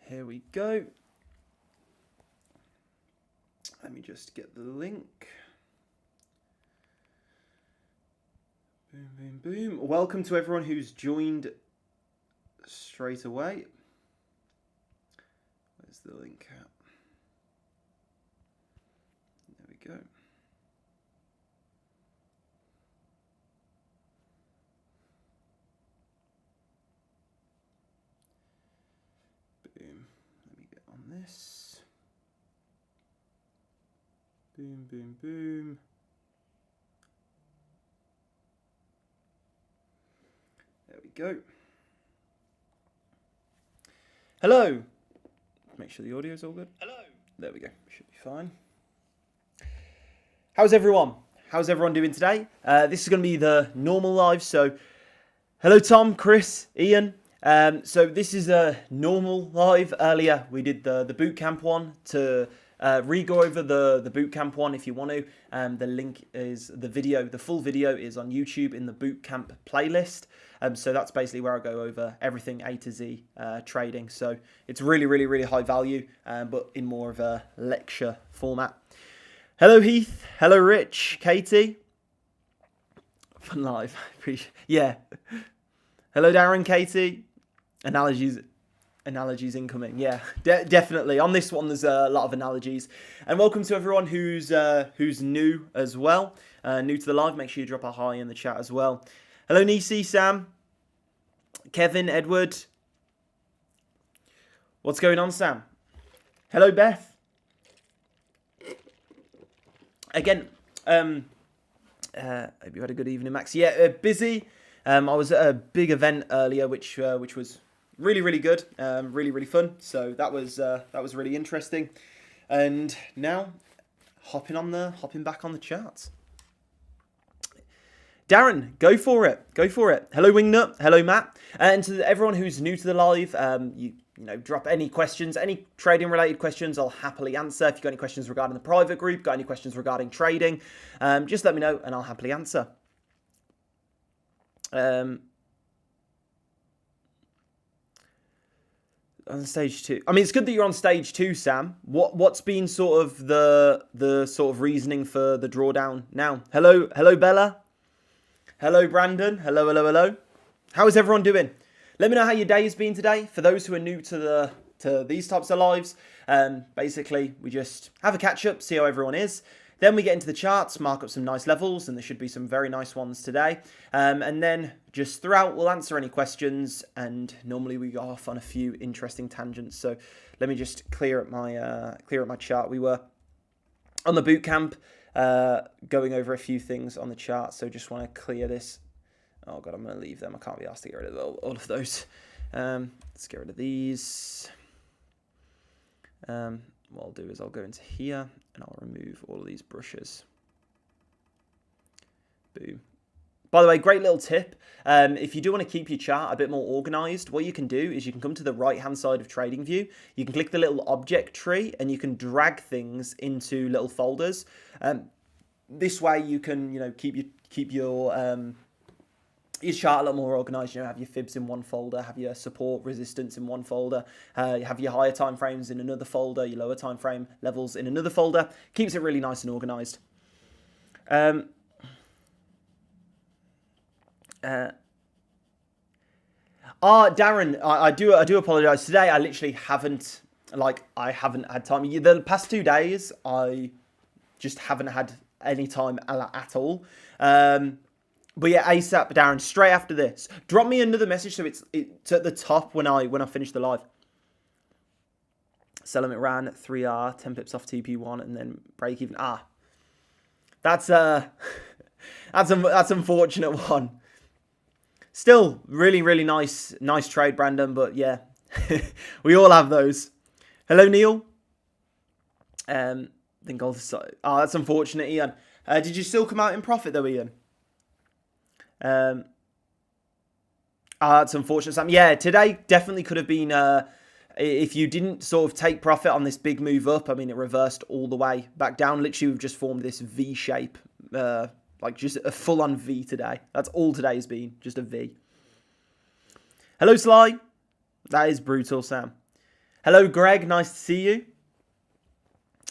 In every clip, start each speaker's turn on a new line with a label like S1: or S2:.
S1: Here we go. Let me just get the link. Boom, boom, boom. Welcome to everyone who's joined straight away. Where's the link at? There we go. Boom. Let me get on this. Boom, boom, boom. There we go. Hello. Make sure the audio's all good.
S2: Hello.
S1: There we go. Should be fine. How's everyone? How's everyone doing today? This is going to be the normal live. So, hello Tom, Chris, Ian. So this is a normal live. Earlier we did the bootcamp one to re-go over the bootcamp one if you want to. The link is the full video is on YouTube in the bootcamp playlist. So that's basically where I go over everything A to Z trading. So it's really high value, but in more of a lecture format. Hello Heath. Hello Rich. Katie. Fun live. Yeah. Hello Darren. Katie. Analogies incoming. Yeah, definitely. On this one, there's a lot of analogies. And welcome to everyone who's new as well. New to the live. Make sure you drop a hi in the chat as well. Hello Nisi, Sam, Kevin, Edward. What's going on, Sam? Hello Beth. Again, hope you had a good evening, Max. Yeah, busy. I was at a big event earlier, which was really good, really fun. So that was really interesting. And now, hopping back on the charts. Darren, go for it. Hello Wingnut. Hello Matt. And to everyone who's new to the live, you know, drop any questions, any trading related questions, I'll happily answer. If you've got any questions regarding the private group, got any questions regarding trading, just let me know and I'll happily answer. On stage 2. I mean, it's good that you're on stage 2, Sam. What's been sort of the sort of reasoning for the drawdown now? Hello Bella. Hello Brandon. Hello. How is everyone doing? Let me know how your day has been today. For those who are new to these types of lives, basically we just have a catch up, see how everyone is. Then we get into the charts, mark up some nice levels, and there should be some very nice ones today. And then just throughout, we'll answer any questions, and normally we go off on a few interesting tangents. So let me just clear up my chart. We were on the bootcamp, going over a few things on the chart. So just want to clear this. Oh God, I'm going to leave them. I can't be asked to get rid of all of those. Let's get rid of these. What I'll do is I'll go into here and I'll remove all of these brushes. Boom. By the way, great little tip. If you do want to keep your chart a bit more organized, what you can do is you can come to the right-hand side of TradingView. You can click the little object tree and you can drag things into little folders. This way you can, you know, keep your chart a lot more organized. You know, have your fibs in one folder, have your support resistance in one folder, have your higher time frames in another folder, your lower time frame levels in another folder. Keeps it really nice and organized. Darren, I do apologize. Today I literally haven't had time. The past 2 days I just haven't had any time at all. But yeah, ASAP, Darren, straight after this. Drop me another message so it's at the top when I finish the live. Sell them at ran, 3R, 10 pips off TP1, and then break even. That's unfortunate one. Still, really nice trade, Brandon, but yeah, we all have those. Hello, Neil. Then gold. That's unfortunate, Ian. Did you still come out in profit though, Ian? That's unfortunate, Sam. Yeah, today definitely could have been, if you didn't sort of take profit on this big move up, I mean, it reversed all the way back down. Literally, we've just formed this V shape, like just a full-on V today. That's all today's been, just a V. Hello, Sly. That is brutal, Sam. Hello, Greg. Nice to see you.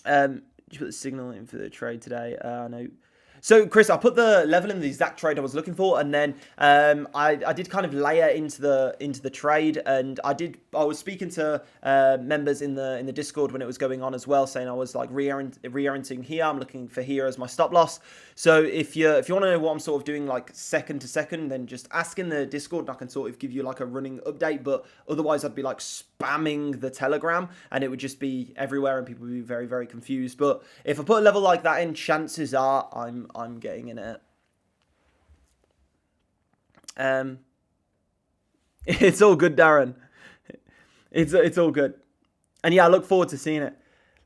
S1: Did you put the signal in for the trade today? No. So, Chris, I put the level in the exact trade I was looking for, and then I did kind of layer into the trade, and I was speaking to members in the Discord when it was going on as well, saying I was like reorienting here. I'm looking for here as my stop loss. So if you want to know what I'm sort of doing like second to second, then just ask in the Discord, and I can sort of give you like a running update. But otherwise, I'd be like spamming the Telegram, and it would just be everywhere, and people would be very, very confused. But if I put a level like that in, chances are I'm getting in it. It's all good, Darren. It's all good. And yeah, I look forward to seeing it.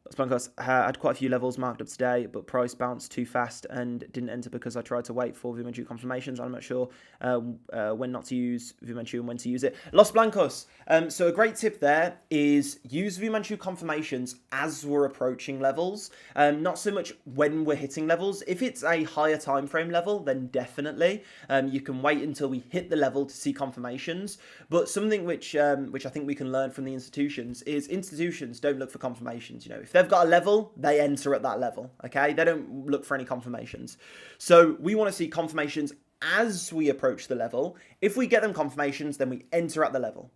S1: Los Blancos had quite a few levels marked up today, but price bounced too fast and didn't enter because I tried to wait for VuManchu confirmations. I'm not sure when not to use VuManchu and when to use it. Los Blancos. So a great tip there is use VuManchu confirmations as we're approaching levels. Not so much when we're hitting levels. If it's a higher time frame level, then definitely you can wait until we hit the level to see confirmations. But something which I think we can learn from the institutions is institutions don't look for confirmations. You know, if they've got a level, they enter at that level. Okay, they don't look for any confirmations. So we want to see confirmations as we approach the level. If we get them confirmations, then we enter at the level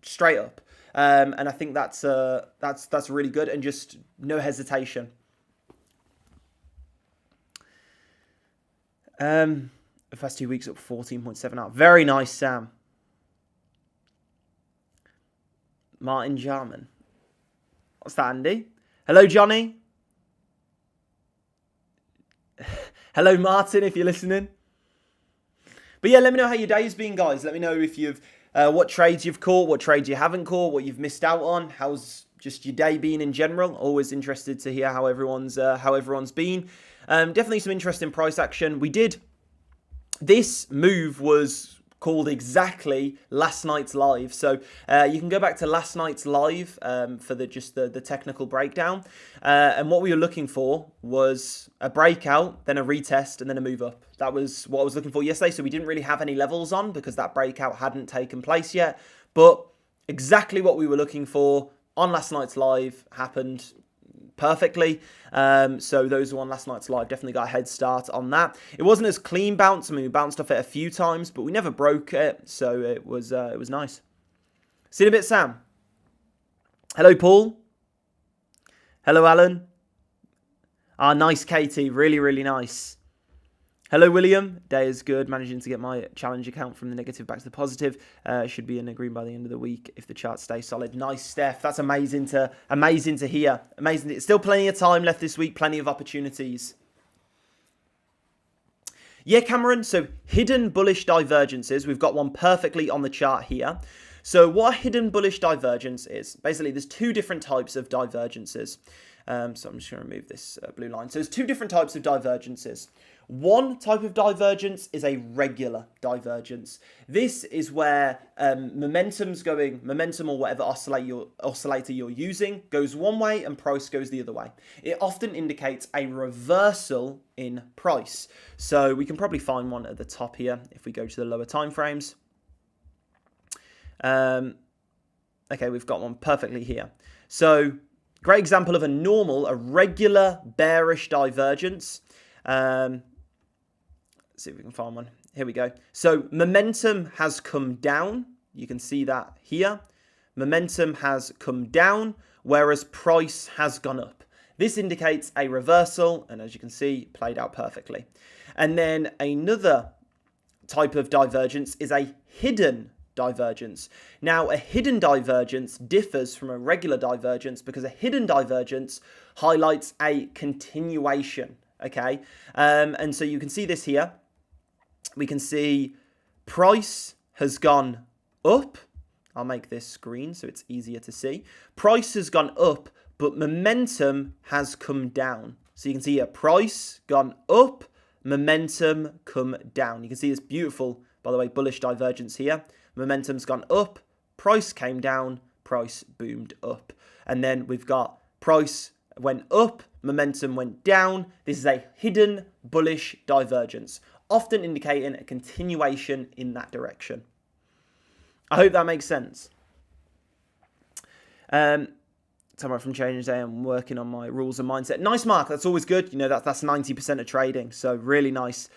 S1: straight up. And I think that's really good, and just no hesitation. The first 2 weeks up 14.7 out. Very nice, Sam. Martin Jarman. What's that, Andy? Hello, Johnny. Hello, Martin, if you're listening. But yeah, let me know how your day's been, guys. Let me know if you've what trades you've caught, what trades you haven't caught, what you've missed out on. How's just your day been in general? Always interested to hear how everyone's been. Definitely some interesting price action. This move was called exactly last night's live. So you can go back to last night's live for the technical breakdown. And what we were looking for was a breakout, then a retest, and then a move up. That was what I was looking for yesterday. So we didn't really have any levels on because that breakout hadn't taken place yet. But exactly what we were looking for on last night's live happened perfectly. So those who on last night's live definitely got a head start on that. It wasn't as clean bounce. I mean, we bounced off it a few times, but we never broke it. So it was nice. See you in a bit, Sam. Hello, Paul. Hello, Alan. Ah, nice, Katie. Really, really nice. Hello, William. Day is good. Managing to get my challenge account from the negative back to the positive. Should be in the green by the end of the week if the charts stay solid. Nice, Steph. That's amazing to hear. Amazing. Still plenty of time left this week. Plenty of opportunities. Yeah, Cameron. So hidden bullish divergences. We've got one perfectly on the chart here. So what a hidden bullish divergence is, basically there's two different types of divergences. So I'm just going to remove this blue line. So there's two different types of divergences. One type of divergence is a regular divergence. This is where momentum or whatever oscillator you're using goes one way and price goes the other way. It often indicates a reversal in price. So we can probably find one at the top here if we go to the lower time frames. Okay, we've got one perfectly here. So great example of a regular bearish divergence. Let's see if we can find one. Here we go. So momentum has come down. You can see that here. Momentum has come down, whereas price has gone up. This indicates a reversal, and as you can see, played out perfectly. And then another type of divergence is a hidden divergence. Now, a hidden divergence differs from a regular divergence because a hidden divergence highlights a continuation. Okay, and so you can see this here. We can see price has gone up. I'll make this green so it's easier to see. Price has gone up, but momentum has come down. So you can see here, price gone up, momentum come down. You can see this beautiful, by the way, bullish divergence here. Momentum's gone up, price came down, price boomed up. And then we've got price went up, momentum went down. This is a hidden bullish divergence, often indicating a continuation in that direction. I hope that makes sense. Tomorrow from Change Day, I'm working on my rules and mindset. Nice, Mark. That's always good. You know, that's 90% of trading. So really nice.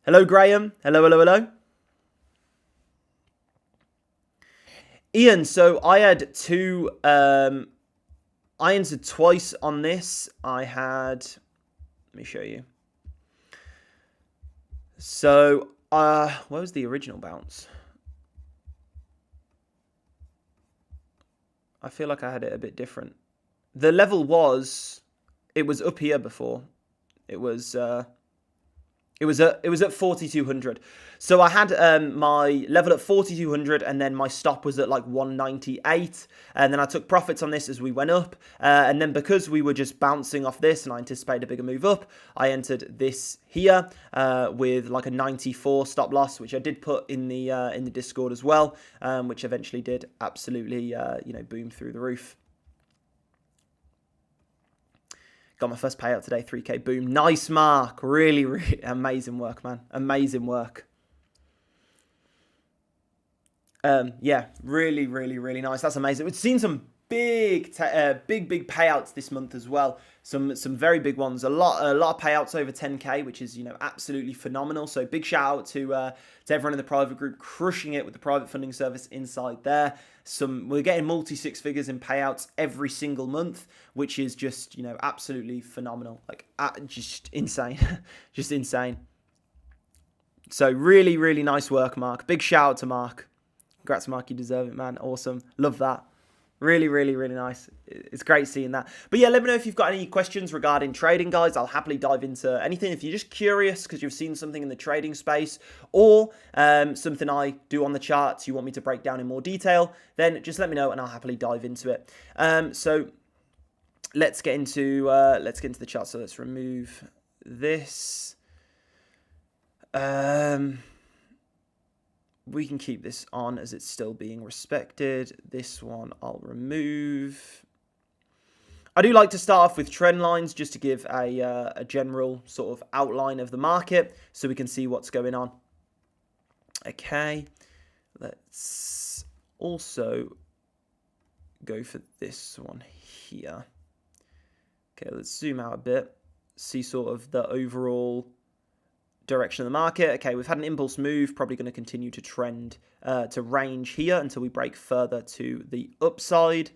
S1: Hello, Graham. Hello, hello, hello. Ian, so I had two... I entered twice on this. I had... Let me show you. So, where was the original bounce? I feel like I had it a bit different. The level was... It was up here before. It was at 4,200. So I had my level at 4,200, and then my stop was at like 198. And then I took profits on this as we went up. And then because we were just bouncing off this, and I anticipated a bigger move up, I entered this here with like a 94 stop loss, which I did put in the Discord as well, which eventually did absolutely boom through the roof. Got my first payout today, 3K, boom. Nice, Mark. Really, really amazing work, man. Amazing work. Yeah, really, really, really nice. That's amazing. We've seen some big payouts this month as well. Some very big ones. A lot of payouts over 10K, which is, absolutely phenomenal. So big shout out to everyone in the private group, crushing it with the private funding service inside there. We're getting multi six figures in payouts every single month, which is just, absolutely phenomenal. Like, just insane. Just insane. So really, really nice work, Mark. Big shout out to Mark. Congrats, Mark. You deserve it, man. Awesome. Love that. Really, really, really nice. It's great seeing that. But yeah, let me know if you've got any questions regarding trading, guys. I'll happily dive into anything. If you're just curious because you've seen something in the trading space, or something I do on the charts you want me to break down in more detail, then just let me know and I'll happily dive into it. So let's get into the chart. So let's remove this. We can keep this on as it's still being respected. This one I'll remove. I do like to start off with trend lines just to give a general sort of outline of the market so we can see what's going on. Okay, let's also go for this one here. Okay, let's zoom out a bit, see sort of the overall direction of the market. Okay, we've had an impulse move, probably going to continue to trend to range here until we break further to the upside.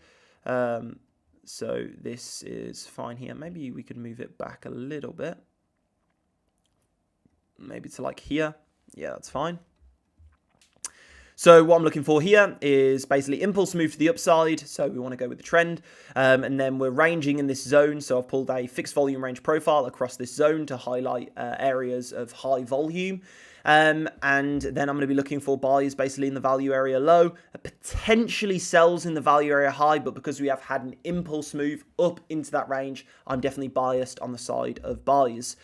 S1: So this is fine here. Maybe we could move it back a little bit. Maybe to like here. Yeah, that's fine. So what I'm looking for here is basically impulse move to the upside. So we want to go with the trend. And then we're ranging in this zone. So I've pulled a fixed volume range profile across this zone to highlight areas of high volume. And then I'm going to be looking for buys basically in the value area low, potentially sells in the value area high. But because we have had an impulse move up into that range, I'm definitely biased on the side of buys.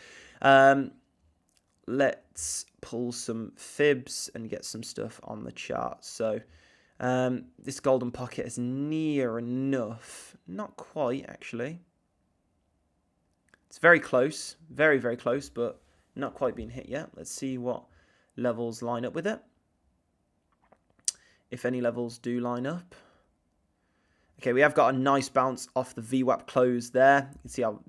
S1: Let's pull some fibs and get some stuff on the chart. So this golden pocket is near enough. Not quite, actually. It's very close. Very, very close, but not quite being hit yet. Let's see what levels line up with it. If any levels do line up. Okay, we have got a nice bounce off the VWAP close there.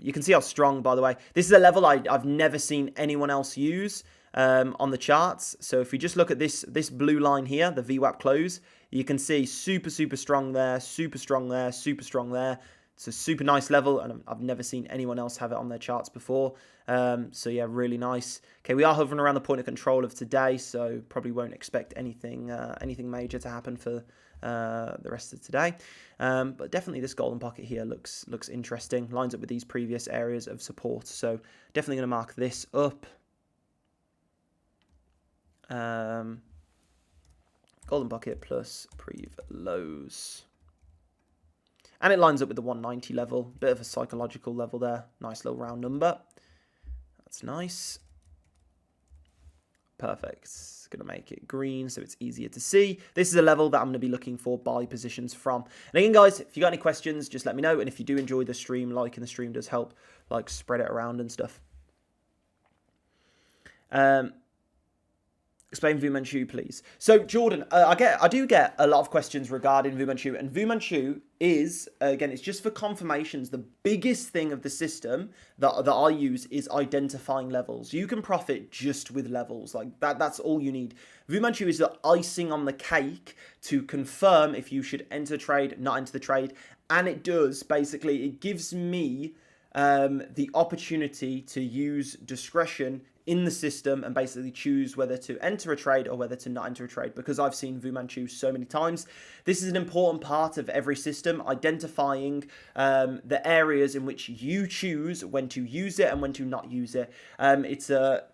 S1: You can see how strong, by the way. This is a level I've never seen anyone else use on the charts. So if we just look at this blue line here, the VWAP close, you can see super, super strong there, super strong there, super strong there. It's a super nice level, and I've never seen anyone else have it on their charts before. So yeah, really nice. Okay, we are hovering around the point of control of today, so probably won't expect anything major to happen for the rest of today. But definitely this golden pocket here looks interesting. Lines up with these previous areas of support. So definitely going to mark this up. Golden pocket plus prev lows. And it lines up with the 190 level. Bit of a psychological level there. Nice little round number. That's nice. Perfect. It's going to make it green so it's easier to see. This is a level that I'm going to be looking for buy positions from. And again, guys, if you got any questions, just let me know. And if you do enjoy the stream, liking the stream does help, like, spread it around and stuff. Explain VuManchu, please. So, Jordan, I do get a lot of questions regarding VuManchu, and VuManchu is, again, it's just for confirmations. The biggest thing of the system that I use is identifying levels. You can profit just with levels, like that's all you need. VuManchu is the icing on the cake to confirm if you should enter a trade, not enter the trade, and it does, basically, it gives me the opportunity to use discretion in the system and basically choose whether to enter a trade or whether to not enter a trade, because I've seen VuManchu so many times. This is an important part of every system, identifying the areas in which you choose when to use it and when to not use it. It's a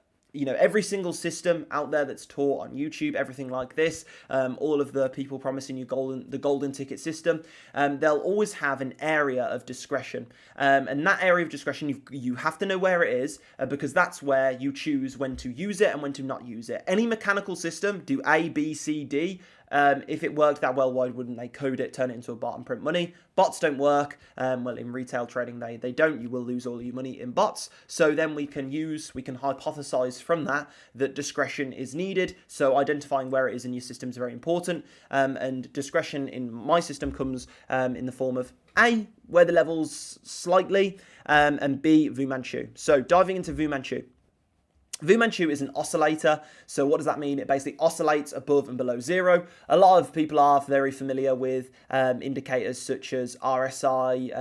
S1: every single system out there that's taught on YouTube, everything like this, all of the people promising you the golden ticket system, they'll always have an area of discretion. And that area of discretion, you have to know where it is, because that's where you choose when to use it and when to not use it. Any mechanical system, do A, B, C, D. If it worked that well, why wouldn't they code it, turn it into a bot and print money? Bots don't work. Well, in retail trading, they don't. You will lose all your money in bots. So then we can hypothesize from that discretion is needed. So identifying where it is in your system is very important. And discretion in my system comes in the form of A, where the levels slightly, and B, VuManchu. So diving into VuManchu. VuManchu is an oscillator. So what does that mean? It basically oscillates above and below zero. A lot of people are very familiar with indicators such as RSI,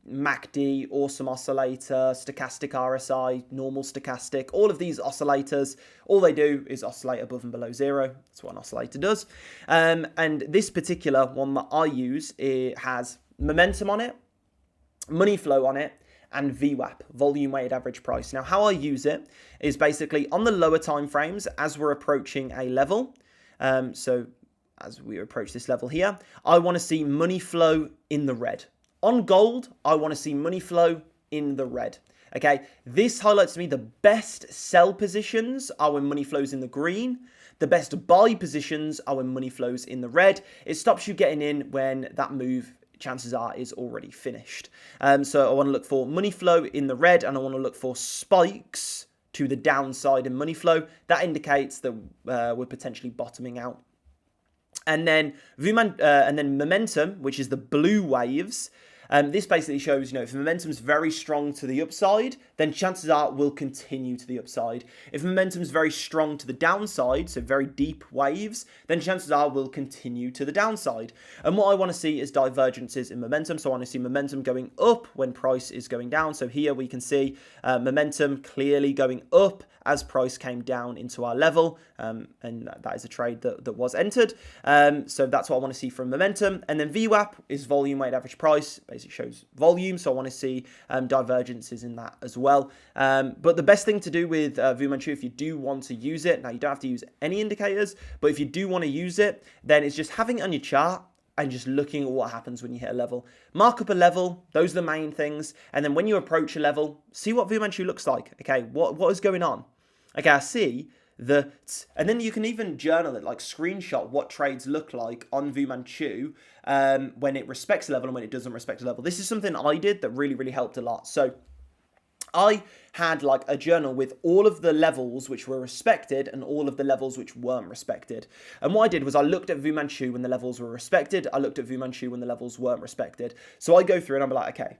S1: MACD, awesome oscillator, stochastic RSI, normal stochastic. All of these oscillators, all they do is oscillate above and below zero. That's what an oscillator does. And this particular one that I use, it has momentum on it, money flow on it, and VWAP, volume weighted average price. Now, how I use it is basically on the lower time frames as we're approaching a level. So as we approach this level here, I want to see money flow in the red. On gold, I want to see money flow in the red. Okay, this highlights to me the best sell positions are when money flows in the green. The best buy positions are when money flows in the red. It stops you getting in when that move, chances are, is already finished. So I want to look for money flow in the red, and I want to look for spikes to the downside in money flow. That indicates that we're potentially bottoming out. And then momentum, which is the blue waves. This basically shows, if momentum's very strong to the upside, then chances are we'll continue to the upside. If momentum's very strong to the downside, so very deep waves, then chances are we'll continue to the downside. And what I want to see is divergences in momentum. So I want to see momentum going up when price is going down. So here we can see momentum clearly going up as price came down into our level, and that is a trade that was entered. So that's what I want to see from momentum. And then VWAP is volume weighted average price, basically shows volume, so I want to see divergences in that as well. But the best thing to do with VuManchu, if you do want to use it, now you don't have to use any indicators, but if you do want to use it, then it's just having it on your chart and just looking at what happens when you hit a level. Mark up a level, those are the main things, and then when you approach a level, see what VuManchu looks like. Okay, what is going on? Okay, I see that, and then you can even journal it, like screenshot what trades look like on VuManchu when it respects a level and when it doesn't respect a level. This is something I did that really, really helped a lot. So I had like a journal with all of the levels which were respected and all of the levels which weren't respected. And what I did was I looked at VuManchu when the levels were respected. I looked at VuManchu when the levels weren't respected. So I go through and I'm like, okay,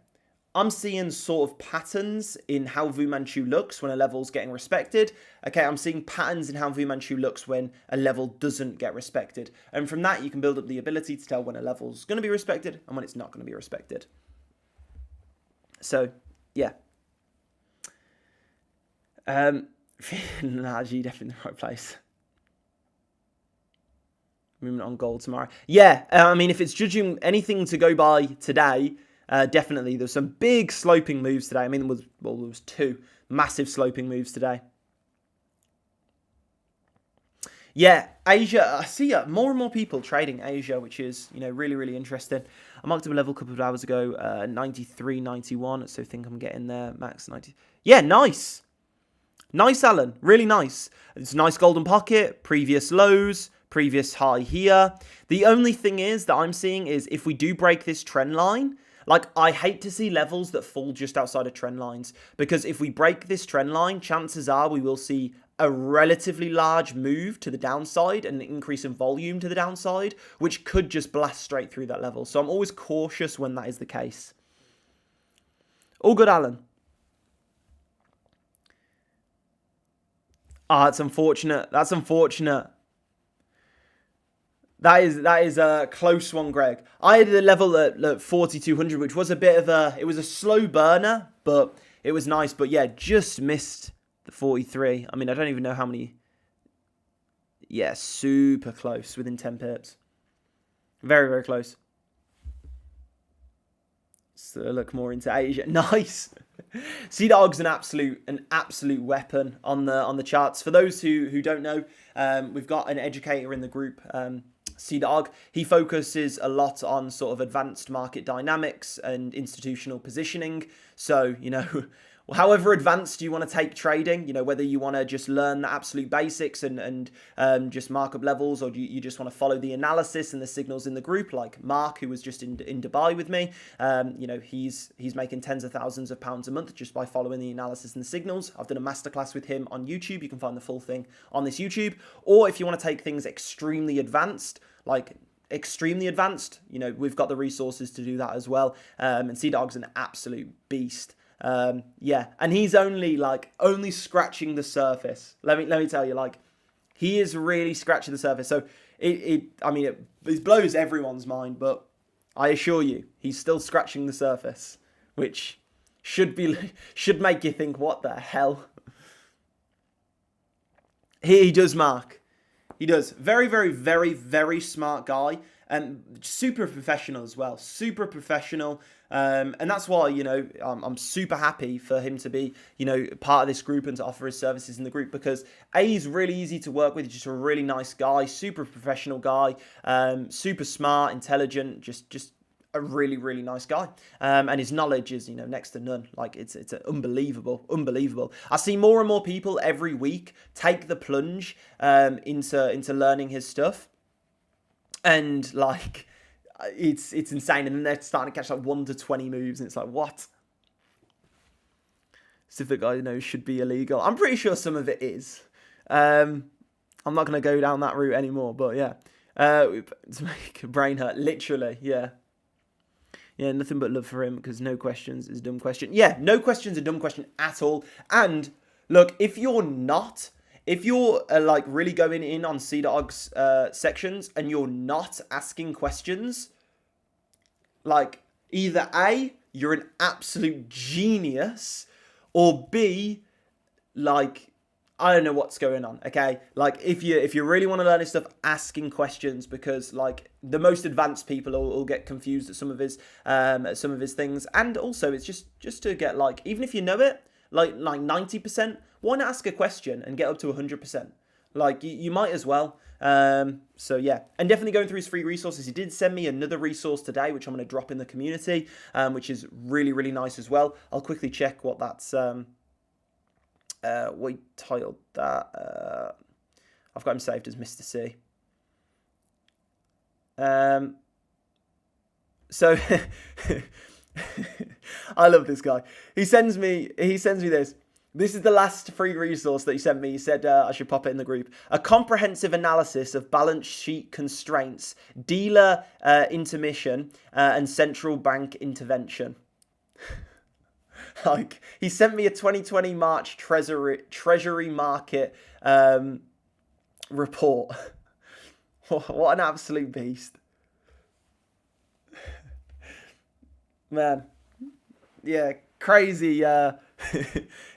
S1: I'm seeing sort of patterns in how VuManchu looks when a level's getting respected. Okay, I'm seeing patterns in how VuManchu looks when a level doesn't get respected. And from that, you can build up the ability to tell when a level's going to be respected and when it's not going to be respected. So, yeah. Nah, G, definitely in the right place. Movement on gold tomorrow. Yeah, I mean, if it's judging anything to go by today, definitely. There's some big sloping moves today. I mean, there was two massive sloping moves today. Yeah, Asia, I see more and more people trading Asia, which is, really, really interesting. I marked up a level a couple of hours ago, 93, 91, so I think I'm getting there, max 90. Yeah, nice. Nice, Alan. Really nice. It's a nice golden pocket, previous lows, previous high here. The only thing is that I'm seeing is if we do break this trend line, like, I hate to see levels that fall just outside of trend lines, because if we break this trend line, chances are we will see a relatively large move to the downside and an increase in volume to the downside, which could just blast straight through that level. So I'm always cautious when that is the case. All good, Alan. Ah, it's unfortunate. That's unfortunate. That is a close one, Greg. I had the level at 4,200, which was a bit of it was a slow burner, but it was nice. But yeah, just missed the 43. I mean, I don't even know how many. Yeah, super close, within 10 pips. Very, very close. So look more into Asia. Nice. Sea-Dog's an absolute weapon on the charts. For those who don't know, we've got an educator in the group, Sea-Dog. He focuses a lot on sort of advanced market dynamics and institutional positioning. So, you know, however advanced you want to take trading, you know, whether you want to just learn the absolute basics and just markup levels, or you just want to follow the analysis and the signals in the group, like Mark, who was just in Dubai with me. You know, he's making tens of thousands of pounds a month just by following the analysis and the signals. I've done a masterclass with him on YouTube. You can find the full thing on this YouTube. Or if you want to take things extremely advanced, you know, we've got the resources to do that as well. And Sea-Dog's an absolute beast. Yeah, and he's only scratching the surface. Let me tell you, like, he is really scratching the surface. So it blows everyone's mind, but I assure you, he's still scratching the surface, which should make you think, what the hell? He does, Mark. He does. Very, very, very, very smart guy. And super professional as well. Super professional. And that's why, you know, I'm super happy for him to be, you know, part of this group and to offer his services in the group, because he's really easy to work with. He's just a really nice guy, super professional guy, super smart, intelligent, just a really, really nice guy. And his knowledge is, you know, next to none. Like, it's unbelievable. I see more and more people every week take the plunge into learning his stuff. And like, it's insane. And then they're starting to catch like 1 to 20 moves, and it's like, what? Stuff that guy knows should be illegal. I'm pretty sure some of it is. I'm not going to go down that route anymore, but yeah. To make a brain hurt, literally, yeah. Yeah, nothing but love for him, because no questions is a dumb question. Yeah, no question's a dumb question at all. And look, if you're like really going in on Sea-Dog's sections and you're not asking questions, like, either A, you're an absolute genius, or B, like, I don't know what's going on, okay? Like, if you really want to learn this stuff, asking questions, because like the most advanced people will get confused at some of his things, and also it's just to get, like, even if you know it, like 90%, why not ask a question and get up to 100%? Like, you might as well. So yeah, and definitely going through his free resources. He did send me another resource today, which I'm going to drop in the community, which is really, really nice as well. I'll quickly check what that's. We titled that. I've got him saved as Mr. C. So I love this guy. He sends me this. This is the last free resource that he sent me. He said I should pop it in the group. A comprehensive analysis of balance sheet constraints, dealer intermission, and central bank intervention. Like, he sent me a 2020 March Treasury market report. What an absolute beast. Man. Yeah, crazy.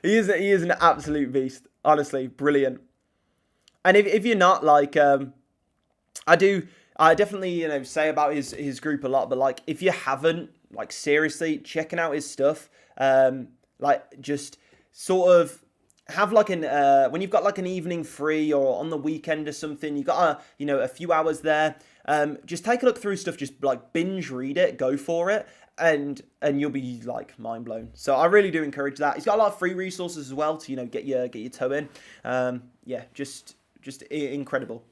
S1: He is an absolute beast. Honestly, brilliant. And if you're not, like, I definitely, you know, say about his group a lot, but like, if you haven't, like, seriously checking out his stuff, like, just sort of have like when you've got like an evening free or on the weekend or something, you got a few hours there, just take a look through stuff, just like binge read it, go for it, and you'll be like mind blown. So I really do encourage that. He's got a lot of free resources as well to, you know, get your toe in. Yeah, just incredible.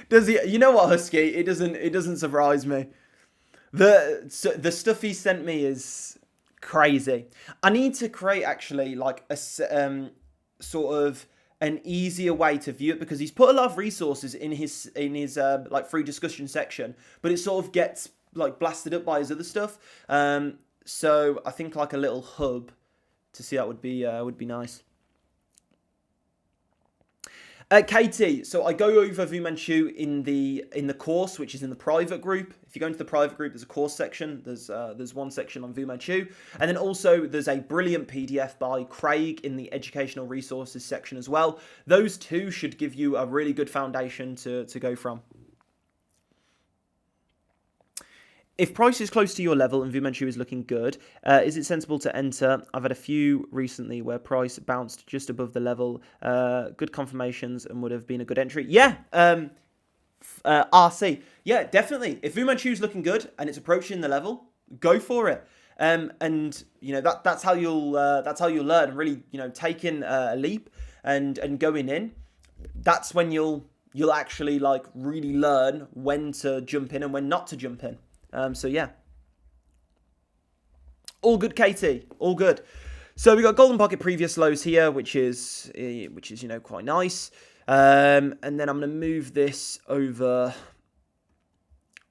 S1: Does he? You know what, Husky? It doesn't surprise me. The stuff he sent me is crazy. I need to create actually like a sort of an easier way to view it, because he's put a lot of resources in his like free discussion section, but it sort of gets like blasted up by his other stuff. So I think like a little hub to see that would be nice. Katie, so I go over VuManchu in the course, which is in the private group. If you go into the private group, there's a course section. There's one section on VuManchu, and then also there's a brilliant PDF by Craig in the educational resources section as well. Those two should give you a really good foundation to go from. If price is close to your level and VuManchu is looking good, is it sensible to enter? I've had a few recently where price bounced just above the level. Good confirmations and would have been a good entry. Yeah, RC. Yeah, definitely. If VuManchu is looking good and it's approaching the level, go for it. And you know that's how you'll learn and really taking a leap and going in. That's when you'll actually like really learn when to jump in and when not to jump in. So yeah, all good, Katie, all good. So we got golden pocket previous lows here, which is quite nice. And then I'm gonna move this over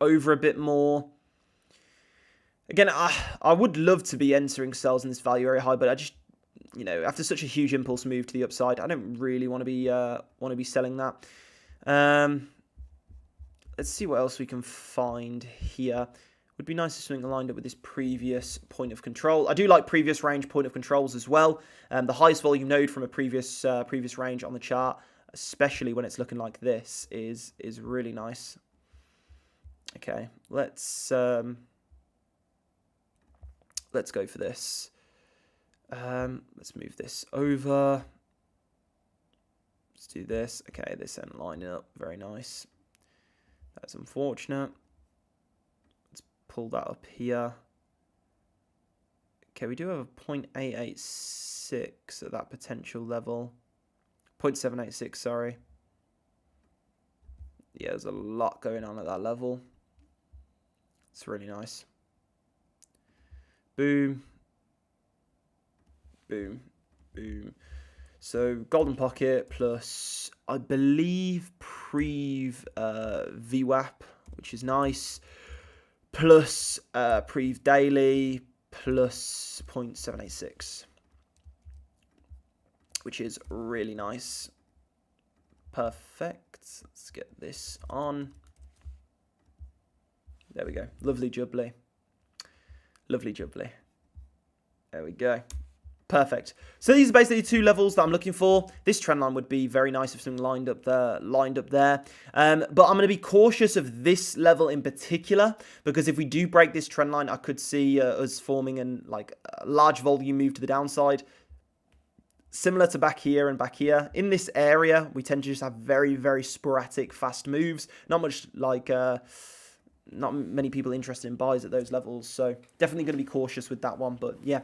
S1: a bit more. Again, I would love to be entering sells in this value area high, but I just after such a huge impulse move to the upside, I don't really want to be selling that. Let's see what else we can find here. Would be nice if something aligned up with this previous point of control. I do like previous range point of controls as well. The highest volume node from a previous range on the chart, especially when it's looking like this, is really nice. Okay, let's go for this. Let's move this over. Let's do this. Okay, this end lining up. Very nice. That's unfortunate. Let's pull that up here. Okay, we do have a 0.886 at that potential level. 0.786, sorry. Yeah, there's a lot going on at that level. It's really nice. Boom. Boom. Boom. So golden pocket plus, I believe, Prev VWAP, which is nice, plus Prev daily plus 0.786, which is really nice. Perfect. Let's get this on. There we go. Lovely jubbly. Lovely jubbly. There we go. Perfect. So these are basically two levels that I'm looking for. This trend line would be very nice if something lined up there. But I'm going to be cautious of this level in particular, because if we do break this trend line, I could see us forming a large volume move to the downside, similar to back here and back here. In this area, we tend to just have very, very sporadic, fast moves. Not many people interested in buys at those levels. So definitely going to be cautious with that one. But yeah.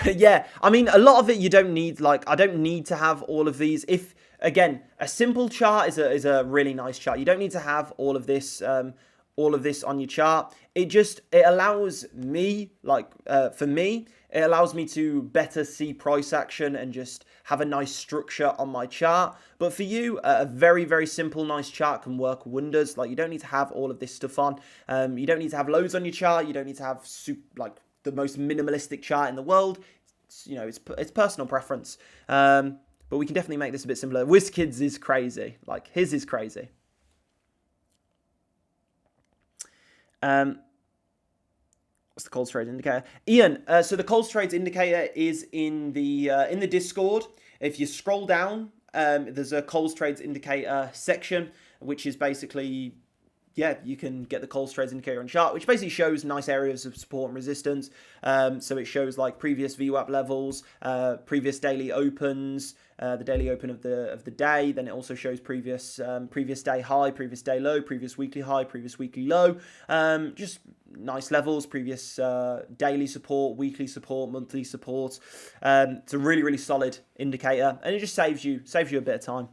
S1: Yeah, I mean, a lot of it you don't need. I don't need to have all of these. If, again, a simple chart is a really nice chart. You don't need to have all of this on your chart. It allows me, for me, it allows me to better see price action and just have a nice structure on my chart. But for you, a very, very simple, nice chart can work wonders. You don't need to have all of this stuff on. You don't need to have loads on your chart. You don't need to have the most minimalistic chart in the world. It's personal preference. But we can definitely make this a bit simpler. WizKids is crazy. His is crazy. What's the ColezTrades indicator? Ian, so the ColezTrades indicator is in the Discord. If you scroll down, there's a ColezTrades indicator section, which is basically, yeah, you can get the ColezTrades indicator on chart, which basically shows nice areas of support and resistance. So it shows previous VWAP levels, previous daily opens, the daily open of the day. Then it also shows previous day high, previous day low, previous weekly high, previous weekly low. Just nice levels, previous daily support, weekly support, monthly support. It's a really, really solid indicator, and it just saves you a bit of time.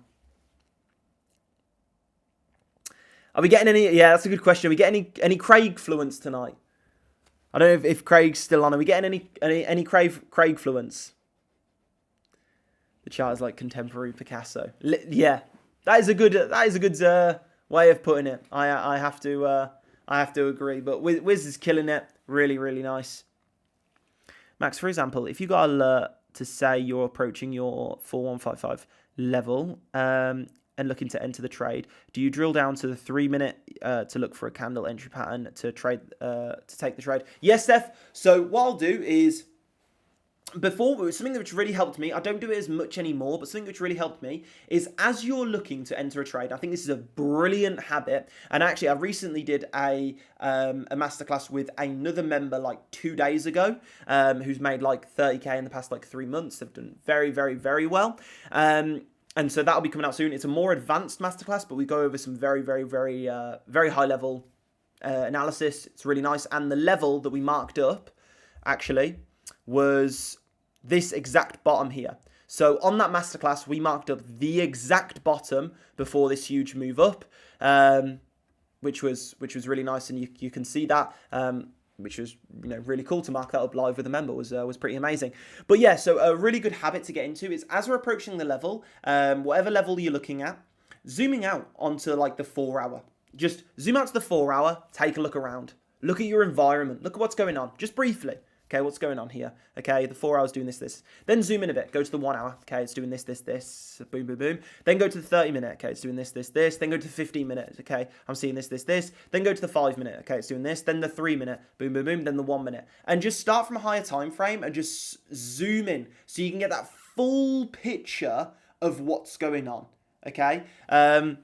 S1: Are we getting any? Yeah, that's a good question. Are we getting any Craig fluence tonight? I don't know if Craig's still on. Are we getting any Craig fluence? The chart is like contemporary Picasso. Yeah, that is a good way of putting it. I have to agree. But Wiz is killing it. Really, really nice. Max, for example, if you got an alert to say you're approaching your 4155 level and looking to enter the trade, do you drill down to the 3 minute to look for a candle entry pattern to trade to take the trade? Yes, Steph. So what I'll do is, before, something which really helped me, I don't do it as much anymore, but something which really helped me is, as you're looking to enter a trade, I think this is a brilliant habit. And actually, I recently did a masterclass with another member like 2 days ago, who's made like 30K in the past like 3 months. They've done very, very, very well. And so that'll be coming out soon. It's a more advanced masterclass, but we go over some very, very, very, very high level analysis. It's really nice. And the level that we marked up, actually, was this exact bottom here. So on that masterclass, we marked up the exact bottom before this huge move up, which was really nice, and you can see that, which was really cool to mark that up live with a member. Was pretty amazing. But yeah, so a really good habit to get into is, as we're approaching the level, whatever level you're looking at, zooming out onto like the 4 hour. Just zoom out to the 4 hour, take a look around, look at your environment, look at what's going on, just briefly. Okay, what's going on here? Okay, the 4 hours doing this. Then zoom in a bit. Go to the 1 hour. Okay, it's doing this. Boom, boom, boom. Then go to the 30 minute. Okay, it's doing this. Then go to the 15 minutes. Okay, I'm seeing this. Then go to the 5 minute. Okay, it's doing this. Then the 3 minute. Boom, boom, boom. Then the 1 minute. And just start from a higher time frame and just zoom in so you can get that full picture of what's going on. Okay, I'm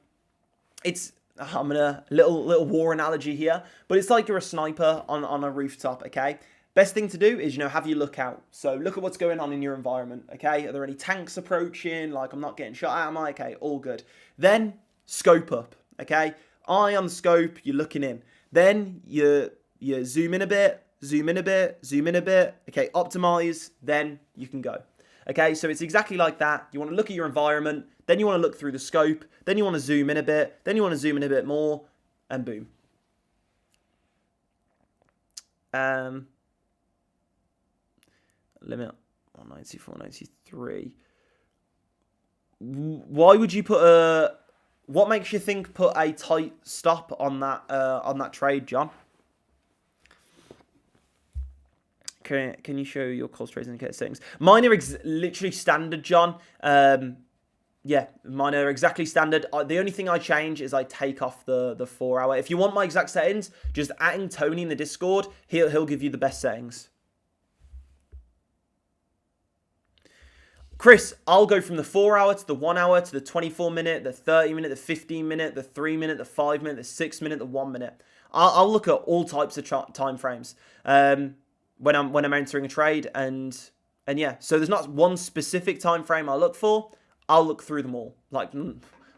S1: gonna little war analogy here, but it's like you're a sniper on a rooftop. Okay. Best thing to do is, have your lookout. So look at what's going on in your environment, okay? Are there any tanks approaching? Like, I'm not getting shot at, am I? Okay, all good. Then, scope up, okay? Eye on the scope, you're looking in. Then, you zoom in a bit, zoom in a bit, okay, optimize, then you can go. Okay, so it's exactly like that. You want to look at your environment, then you want to look through the scope, then you want to zoom in a bit, then you want to zoom in a bit more, and boom. Limit 194, 93. Why would you put what makes you think put a tight stop on that trade, John? Can you show your ColezTrades indicator settings? Mine are literally standard, John. Yeah, mine are exactly standard. The only thing I change is I take off the 4 hour. If you want my exact settings, just adding Tony in the Discord. He'll give you the best settings. Chris, I'll go from the 4 hour to the 1 hour to the 24 minute, the 30 minute, the 15 minute, the 3 minute, the 5 minute, the 6 minute, the 1 minute. I'll look at all types of time frames when I'm entering a trade, and yeah. So there's not one specific time frame I look for. I'll look through them all. Like, well,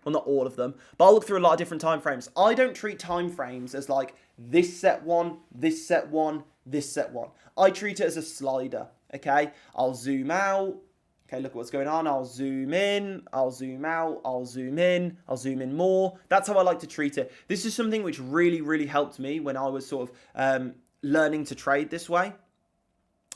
S1: not all of them, but I'll look through a lot of different time frames. I don't treat time frames as like this set one, this set one, this set one. I treat it as a slider. Okay, I'll zoom out. Okay, look at what's going on. I'll zoom in, I'll zoom out, I'll zoom in, I'll zoom in more. That's how I like to treat it. This is something which really, really helped me when I was sort of learning to trade this way.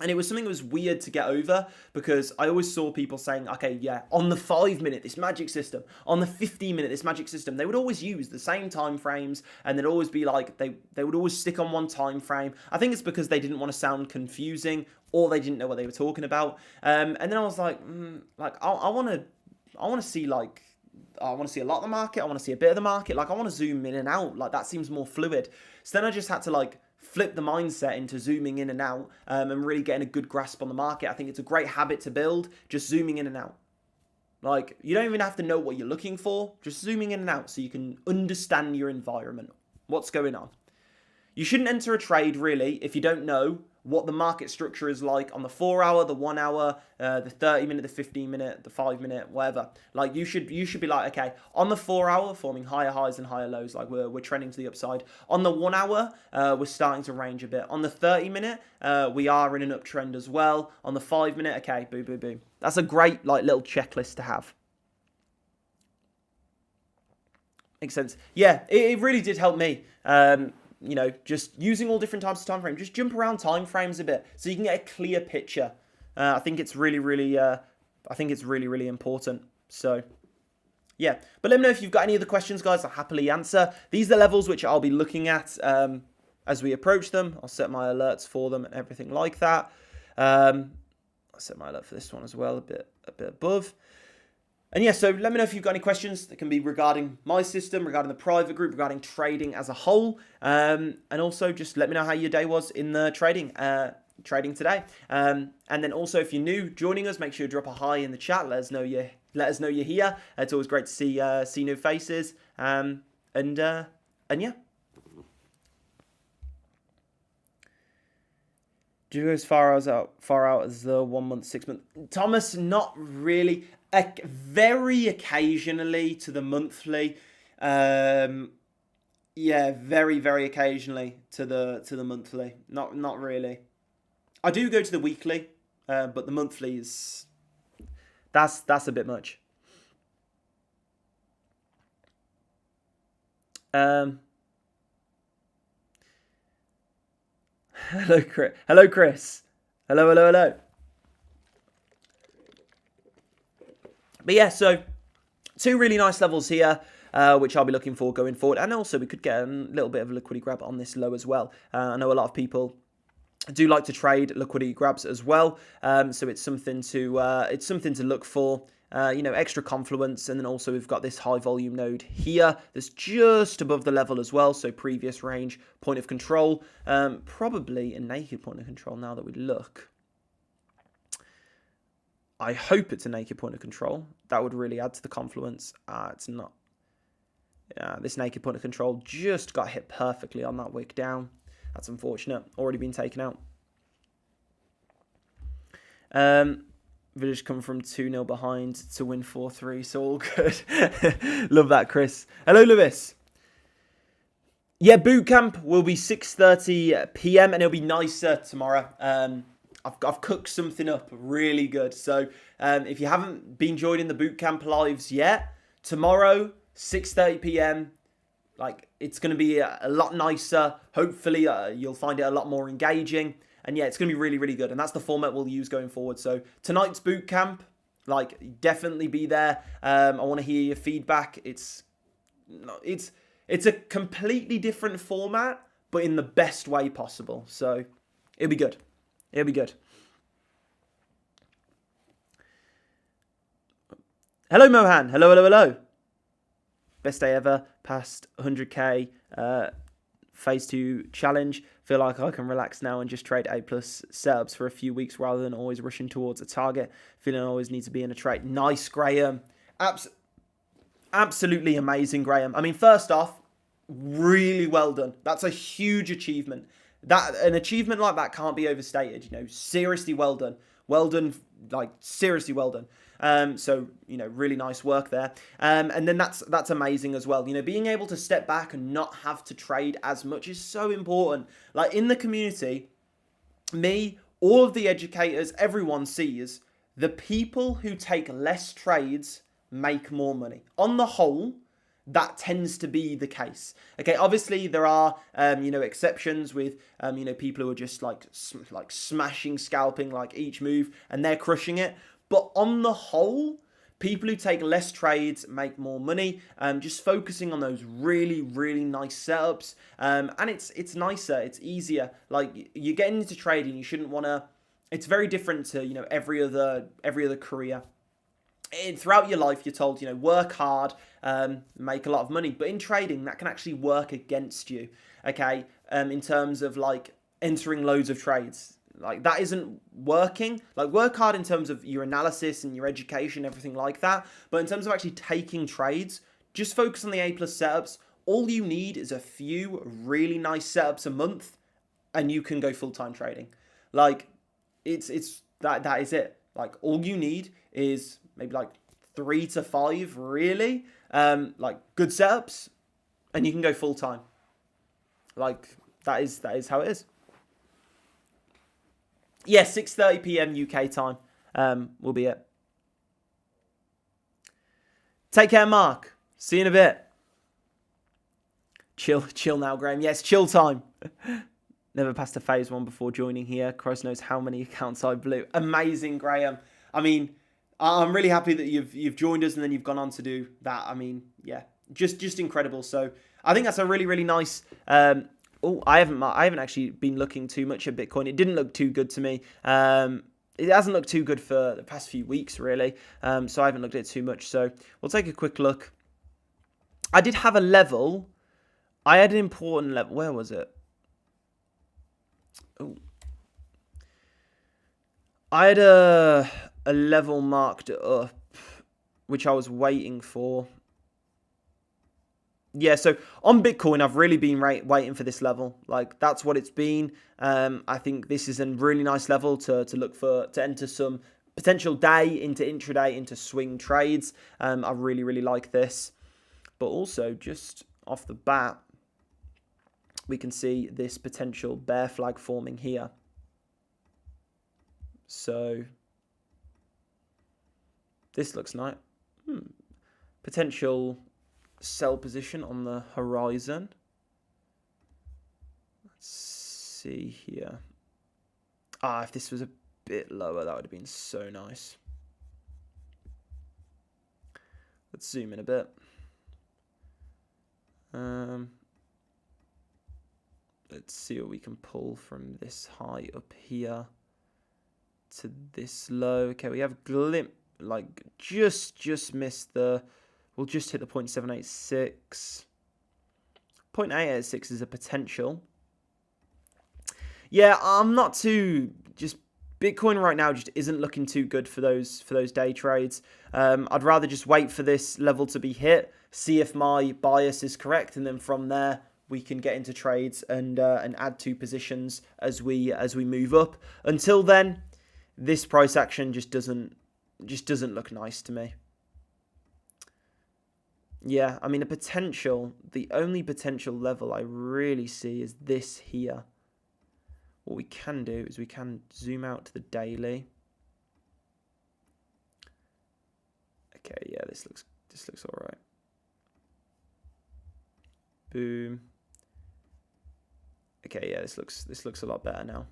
S1: And it was something that was weird to get over, because I always saw people saying, okay, yeah, on the 5 minute, this magic system, on the 15 minute, this magic system. They would always use the same time frames, and they'd always be like, they would always stick on one time frame. I think it's because they didn't want to sound confusing, or they didn't know what they were talking about. And then I was like, I want to see like, I want to see a lot of the market. I want to see a bit of the market. Like, I want to zoom in and out. Like, that seems more fluid. So then I just had to like flip the mindset into zooming in and out, and really getting a good grasp on the market. I think it's a great habit to build, just zooming in and out. Like, you don't even have to know what you're looking for, just zooming in and out so you can understand your environment, what's going on. You shouldn't enter a trade, really, if you don't know what the market structure is like on the 4 hour, the 1 hour, the 30 minute, the 15 minute, the 5 minute, whatever. Like, you should be like, okay, on the 4 hour, forming higher highs and higher lows, like we're trending to the upside. On the 1 hour, we're starting to range a bit. On the 30 minute, we are in an uptrend as well. On the 5 minute, okay, boom, boom, boom. That's a great like little checklist to have. Makes sense. Yeah, it really did help me. You know, just using all different types of time frame. Just jump around time frames a bit so you can get a clear picture. I think it's really, really, really important. So, yeah. But let me know if you've got any other questions, guys. I'll happily answer. These are the levels which I'll be looking at as we approach them. I'll set my alerts for them and everything like that. I'll set my alert for this one as well, a bit above. And yeah, so let me know if you've got any questions that can be regarding my system, regarding the private group, regarding trading as a whole. And also just let me know how your day was in the trading today. And then also if you're new joining us, make sure you drop a hi in the chat. Let us know you're here. It's always great to see new faces. And yeah. Do you go as far out as the 1 month, 6 month? Thomas, not really. Very occasionally to the monthly. Yeah, very, very occasionally to the monthly. Not really. I do go to the weekly, but the monthly is that's a bit much. Hello, Chris. Hello, Chris. Hello. But yeah, so 2 really nice levels here, which I'll be looking for going forward. And also we could get a little bit of a liquidity grab on this low as well. I know a lot of people do like to trade liquidity grabs as well. So it's something to look for. You know, extra confluence, and then also we've got this high volume node here that's just above the level as well. So previous range, point of control, probably a naked point of control now that we look. I hope it's a naked point of control. That would really add to the confluence. It's not. This naked point of control just got hit perfectly on that wick down. That's unfortunate. Already been taken out. Village come from 2-0 behind to win 4-3, so all good. Love that, Chris. Hello, Lewis. Yeah, boot camp will be 6:30 p.m. and it'll be nicer tomorrow. I've cooked something up really good. So if you haven't been joining the boot camp lives yet, tomorrow 6:30 p.m. like it's going to be a lot nicer. Hopefully you'll find it a lot more engaging. And yeah, it's going to be really, really good. And that's the format we'll use going forward. So tonight's boot camp, like definitely be there. I want to hear your feedback. It's a completely different format, but in the best way possible. So it'll be good. It'll be good. Hello, Mohan. Hello. Best day ever. Past 100k. Phase 2 challenge. Feel like I can relax now and just trade A+ setups for a few weeks rather than always rushing towards a target. Feeling I always need to be in a trade. Nice, Graham. Absolutely amazing, Graham. I mean, first off, really well done. That's a huge achievement. An achievement like that can't be overstated. You know, seriously well done. Well done, like seriously well done. So, you know, really nice work there. And then that's amazing as well. You know, being able to step back and not have to trade as much is so important. Like in the community, me, all of the educators, everyone sees the people who take less trades make more money. On the whole, that tends to be the case. Okay, obviously there are, you know, exceptions with, you know, people who are just like smashing, scalping like each move and they're crushing it. But on the whole, people who take less trades make more money. Just focusing on those really, really nice setups. And it's nicer, it's easier. Like you're getting into trading, you shouldn't want to. It's very different to, you know, every other career. Throughout your life, you're told, you know, work hard, make a lot of money. But in trading, that can actually work against you. Okay, in terms of like entering loads of trades. Like that isn't working. Like work hard in terms of your analysis and your education, everything like that. But in terms of actually taking trades, just focus on the A+ setups. All you need is a few really nice setups a month and you can go full-time trading. Like it's that is it. Like all you need is maybe like 3 to 5 really like good setups and you can go full-time. Like that is how it is. Yeah, 6:30 p.m. UK time will be it. Take care, Mark. See you in a bit. Chill now, Graham. Yes, chill time. Never passed a phase 1 before joining here. Christ knows how many accounts I blew. Amazing, Graham. I mean, I'm really happy that you've joined us and then you've gone on to do that. I mean, yeah, just incredible. So I think that's a really nice. I haven't actually been looking too much at Bitcoin. It didn't look too good to me. It hasn't looked too good for the past few weeks, really. So I haven't looked at it too much. So we'll take a quick look. I did have a level. I had an important level. Where was it? Oh, I had a level marked up, which I was waiting for. Yeah, so on Bitcoin, I've really been waiting for this level. Like, that's what it's been. I think this is a really nice level to look for, to enter some potential day into intraday, into swing trades. I really like this. But also, just off the bat, we can see this potential bear flag forming here. So this looks nice. Potential sell position on the horizon. Let's see here. If this was a bit lower, that would have been so nice. Let's zoom in a bit. Let's see what we can pull from this high up here to this low. Okay, we have like just missed the. We'll just hit the 0.786. 0.886 is a potential. Yeah, I'm not too. Just Bitcoin right now just isn't looking too good for those day trades. I'd rather just wait for this level to be hit, see if my bias is correct, and then from there we can get into trades and add 2 positions as we move up. Until then, this price action just doesn't look nice to me. Yeah, I mean, the only potential level I really see is this here. What we can do is we can zoom out to the daily. Okay, yeah, this looks all right. Boom. Okay, yeah, this looks a lot better now.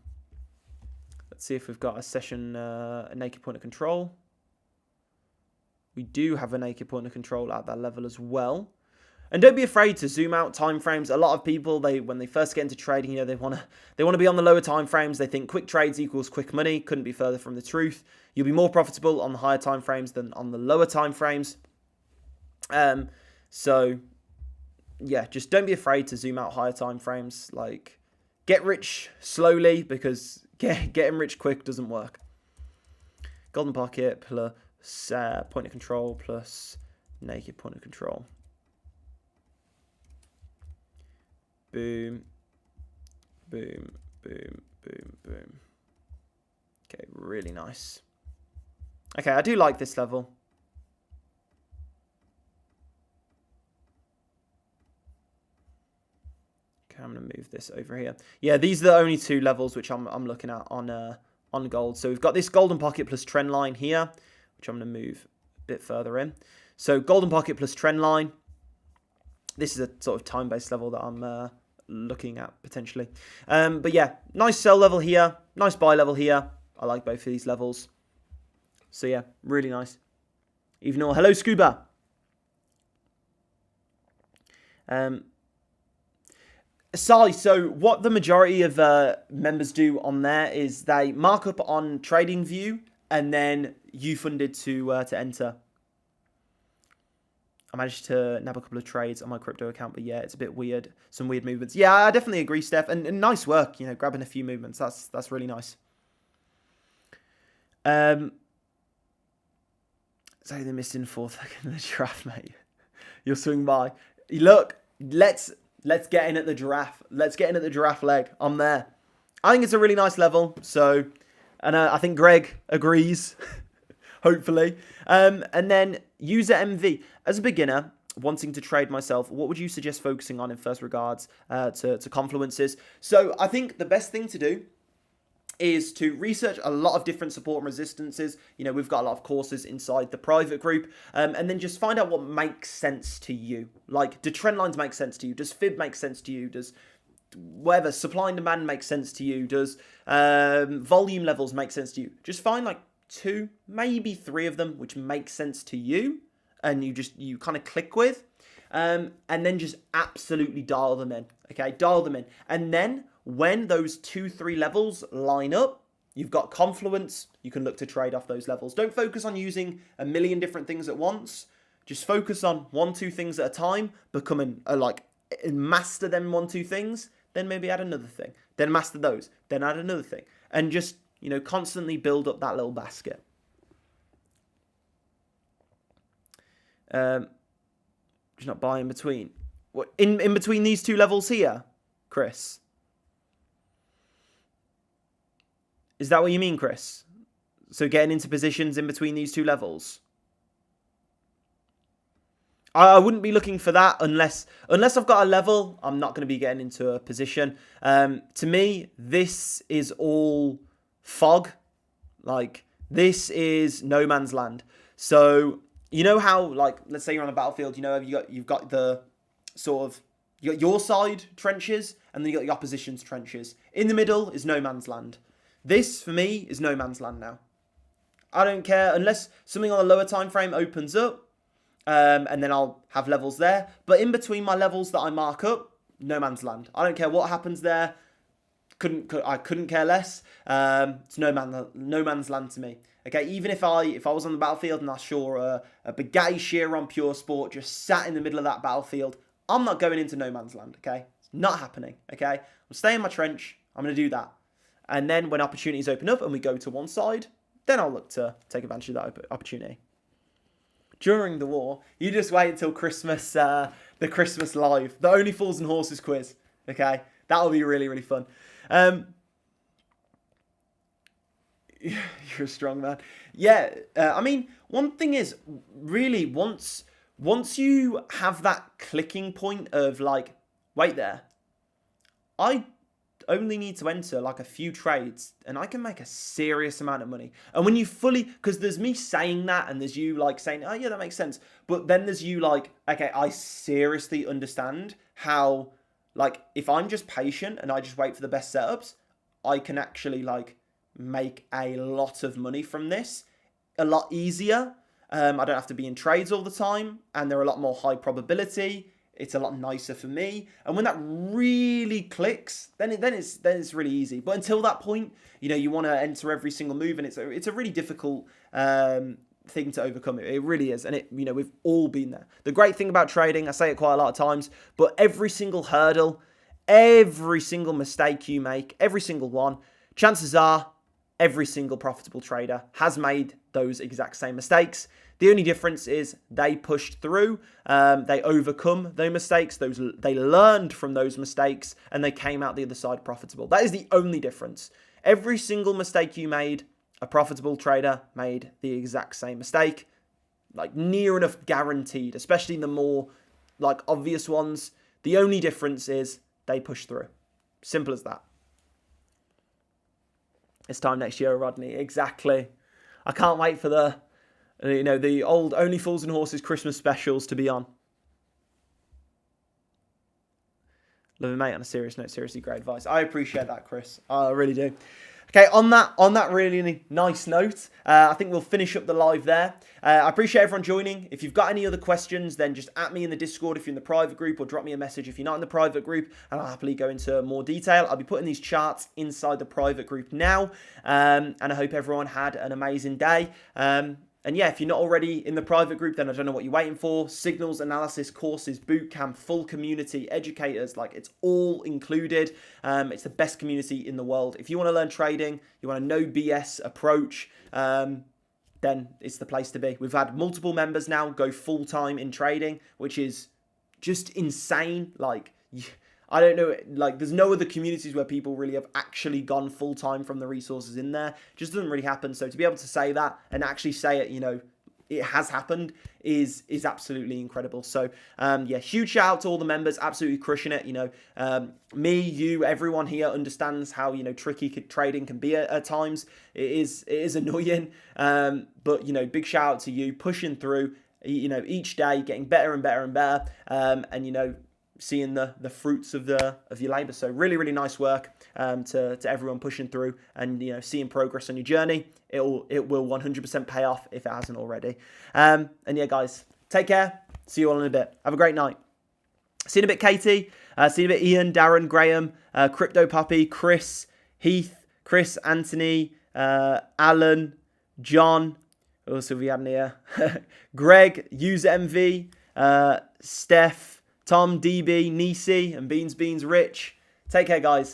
S1: Let's see if we've got a session, a naked point of control. We do have a naked point of control at that level as well. And don't be afraid to zoom out time frames. A lot of people, when they first get into trading, you know, they want to be on the lower time frames. They think quick trades equals quick money. Couldn't be further from the truth. You'll be more profitable on the higher time frames than on the lower time frames. So yeah, just don't be afraid to zoom out higher time frames. Like, get rich slowly, because getting rich quick doesn't work. Golden pocket plus point of control plus naked point of control. Boom, boom, boom, boom, boom. Okay, really nice. Okay, I do like this level. Okay, I'm going to move this over here. Yeah, these are the only 2 levels which I'm looking at on gold. So we've got this golden pocket plus trend line here, which I'm going to move a bit further in. So golden pocket plus trend line. This is a sort of time-based level that I'm looking at potentially. But yeah, nice sell level here, nice buy level here. I like both of these levels. So yeah, really nice. Evening, hello Scuba. So what the majority of members do on there is they mark up on TradingView and then you funded to enter. I managed to nab a couple of trades on my crypto account, but yeah, it's a bit weird. Some weird movements. Yeah, I definitely agree, Steph. And nice work, you know, grabbing a few movements. That's really nice. So they missed in 4th second of the giraffe, mate. You'll swing by. Look, let's get in at the giraffe. Let's get in at the giraffe leg. I'm there. I think it's a really nice level. So, and I think Greg agrees. Hopefully. And then user MV. As a beginner, wanting to trade myself, what would you suggest focusing on in first regards to confluences? So I think the best thing to do is to research a lot of different support and resistances. You know, we've got a lot of courses inside the private group, and then just find out what makes sense to you. Like, do trend lines make sense to you? Does fib make sense to you? Does whatever supply and demand make sense to you? Does volume levels make sense to you? Just find like 2, maybe 3 of them which make sense to you, and you kind of click with, and then just absolutely dial them in. Okay, dial them in, and then when those 2-3 levels line up, you've got confluence, you can look to trade off those levels. Don't focus on using a million different things at once. Just focus on 1-2 things at a time, master them 1-2 things, then maybe add another thing, then master those, then add another thing, and just, you know, constantly build up that little basket. Just not buy in between. What, in between these 2 levels here, Chris? Is that what you mean, Chris? So getting into positions in between these 2 levels? I wouldn't be looking for that unless I've got a level. I'm not going to be getting into a position. To me, this is all fog. Like, this is no man's land. So you know how, like, let's say you're on a battlefield. You know, you've got the sort of, you got your side trenches, and then you got the opposition's trenches. In the middle is no man's land. This, for me, is no man's land now. I don't care unless something on the lower time frame opens up, and then I'll have levels there. But in between my levels that I mark up, no man's land. I don't care what happens there. I couldn't care less. It's no man's land to me. Okay, even if I was on the battlefield and I saw a Bugatti Chiron Pure Sport just sat in the middle of that battlefield, I'm not going into no man's land. Okay, it's not happening. Okay, I'm staying in my trench. I'm going to do that. And then when opportunities open up and we go to one side, then I'll look to take advantage of that opportunity. During the war, you just wait until Christmas, the Christmas live, the Only Fools and Horses quiz. Okay, that'll be really, really fun. You're a strong man. Yeah, I mean, one thing is, really, once you have that clicking point of like, wait there, I only need to enter like a few trades and I can make a serious amount of money. And when you fully, because there's me saying that and there's you like saying, oh yeah, that makes sense. But then there's you like, okay, I seriously understand how, like, if I'm just patient and I just wait for the best setups, I can actually like make a lot of money from this a lot easier. I don't have to be in trades all the time, and they're a lot more high probability. It's a lot nicer for me. And when that really clicks, then it's really easy. But until that point, you know, you want to enter every single move, and it's a really difficult thing to overcome. It really is. And you know, we've all been there. The great thing about trading, I say it quite a lot of times, but every single hurdle, every single mistake you make, every single one, chances are every single profitable trader has made those exact same mistakes. The only difference is they pushed through, they overcome those mistakes, they learned from those mistakes, and they came out the other side profitable. That is the only difference. Every single mistake you made, a profitable trader made the exact same mistake. Like, near enough guaranteed, especially the more like obvious ones. The only difference is they push through. Simple as that. It's time next year, Rodney. Exactly. I can't wait for the old Only Fools and Horses Christmas specials to be on. Love you, mate. On a serious note, seriously great advice. I appreciate that, Chris. I really do. Okay, on that really nice note, I think we'll finish up the live there. I appreciate everyone joining. If you've got any other questions, then just at me in the Discord if you're in the private group, or drop me a message if you're not in the private group, and I'll happily go into more detail. I'll be putting these charts inside the private group now, and I hope everyone had an amazing day. And yeah, if you're not already in the private group, then I don't know what you're waiting for. Signals, analysis, courses, bootcamp, full community, educators, like, it's all included. It's the best community in the world. If you want to learn trading, you want a no BS approach, then it's the place to be. We've had multiple members now go full-time in trading, which is just insane. Like, I don't know, like, there's no other communities where people really have actually gone full-time from the resources in there. It just doesn't really happen. So to be able to say that and actually say it, you know, it has happened is absolutely incredible. So yeah, huge shout out to all the members, absolutely crushing it. You know, me, you, everyone here understands how, you know, tricky trading can be at times. It is annoying, but you know, big shout out to you pushing through. You know, each day getting better and better and better, and you know, seeing the fruits of your labour. So really nice work to everyone pushing through, and you know, seeing progress on your journey. It will 100% pay off if it hasn't already. And yeah, guys, take care. See you all in a bit. Have a great night. See you in a bit, Katie. See you in a bit, Ian, Darren, Graham, Crypto Puppy, Chris, Heath, Chris, Anthony, Alan, John. Also, we had here Greg, User MV, Steph, Tom, DB, Nisi, and Beans, Rich. Take care, guys.